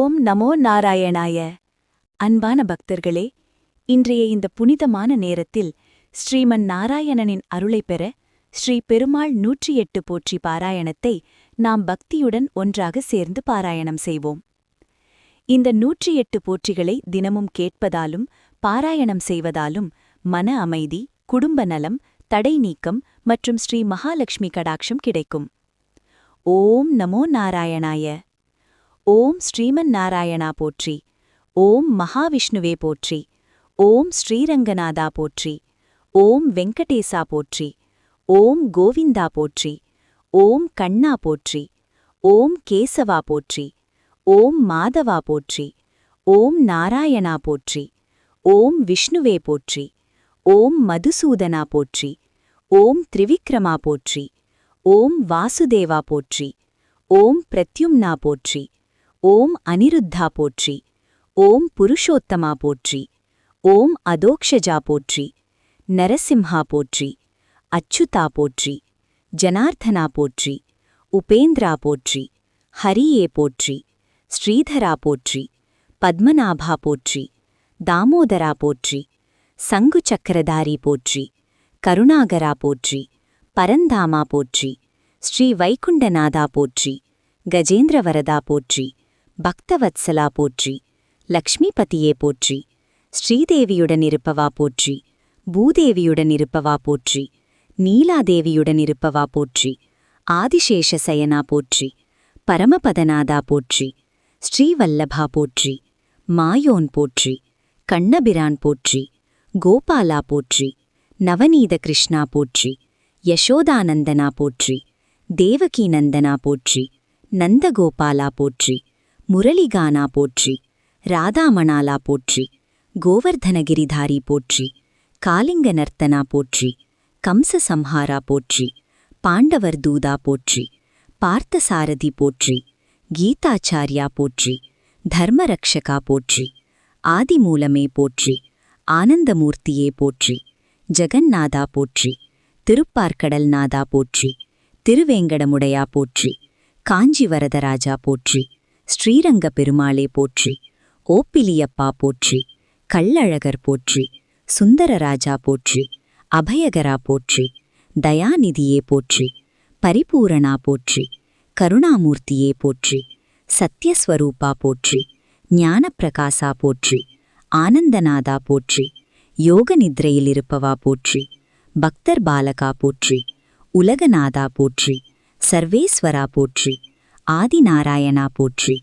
ஓம் நமோ நாராயணாய. அன்பான பக்தர்களே, இன்றைய இந்த புனிதமான நேரத்தில் ஸ்ரீமன் நாராயணனின் அருளைப் பெற ஸ்ரீ பெருமாள் 108 போற்றி பாராயணத்தை நாம் பக்தியுடன் ஒன்றாக சேர்ந்து பாராயணம் செய்வோம். இந்த 108 போற்றிகளை தினமும் கேட்பதாலும் பாராயணம் செய்வதாலும் மன அமைதி, குடும்ப நலம், தடை நீக்கம் மற்றும் ஸ்ரீ மகாலட்சுமி கடாட்சம் கிடைக்கும். ஓம் நமோ நாராயணாய. ஓம் ஸ்ரீமன் நாராயணா போற்றி. ஓம் மகாவிஷ்ணுவே போற்றி. ஓம் ஸ்ரீரங்கநாதா போற்றி. ஓம் வெங்கடேசா போற்றி. ஓம் கோவிந்தா போற்றி. ஓம் கண்ணா போற்றி. ஓம் கேசவா போற்றி. ஓம் மாதவா போற்றி. ஓம் நாராயணா போற்றி. ஓம் விஷ்ணுவே போற்றி. ஓம் மதுசூதனா போற்றி. ஓம் திரிவிக்ரமா போற்றி. ஓம் வாசுதேவா போற்றி. ஓம் பிரத்யும்னா போற்றி. ஓம் அனிருத்தா போற்றி. ஓம் புருஷோத்தமா போற்றி. ஓம் அதோக்ஷஜா போற்றி. நரசிம்ஹா போற்றி. அச்சுதா போற்றி. ஜனார்த்தனா போற்றி. உபேந்திரா போற்றி. ஹரியே போற்றி. ஸ்ரீதரா போற்றி. பத்மநாபா போற்றி. தாமோதரா போற்றி. சங்கு சக்கரதாரி போற்றி. கருணாகரா போற்றி. பரந்தாமா போற்றி. ஸ்ரீ வைகுண்டநாதா போற்றி. கஜேந்திரவரதா போற்றி. பக்தவத்சலா போற்றி. லக்ஷ்மிபதியே போற்றி. ஸ்ரீதேவியுடன் இருப்பவா போற்றி. பூதேவியுடன் இருப்பவா போற்றி. நீலாதேவியுடன் இருப்பவா போற்றி. ஆதிசேஷ சயனா போற்றி. பரமபதநாதா போற்றி. ஸ்ரீவல்லபா போற்றி. மாயோன் போற்றி. கண்ணபிரான் போற்றி. கோபாலா போற்றி. நவநீத கிருஷ்ணா போற்றி. யசோதானந்தனா போற்றி. தேவகீநந்தனா போற்றி. நந்தகோபாலா போற்றி. முரளிகானா போற்றி. ராதாமணாலா போற்றி. கோவர்தனகிரிதாரி போற்றி. காலிங்க நர்த்தனா போற்றி. கம்ச சம்ஹாரா போற்றி. பாண்டவர் தூதா போற்றி. பார்த்தசாரதி போற்றி. கீதாச்சாரியா போற்றி. தர்மரக்ஷகா போற்றி. ஆதிமூலமே போற்றி. ஆனந்தமூர்த்தியே போற்றி. ஜெகந்நாதா போற்றி. திருப்பார்க்கடல்நாதா போற்றி. திருவேங்கடமுடையா போற்றி. காஞ்சிவரதராஜா போற்றி. ஸ்ரீரங்க பெருமாளே போற்றி. ஓப்பிலியப்பா போற்றி. கள்ளழகர் போற்றி. சுந்தரராஜா போற்றி. அபயகரா போற்றி. தயாநிதியே போற்றி. பரிபூரணா போற்றி. கருணாமூர்த்தியே போற்றி. சத்யஸ்வரூபா போற்றி. ஞானப்பிரகாசா போற்றி. ஆனந்தநாதா போற்றி. யோக நித்ரையில் இருப்பவா போற்றி. பக்தர் பாலகா போற்றி. உலகநாதா போற்றி. சர்வேஸ்வரா போற்றி. ஆதிநாராயணா போற்றி.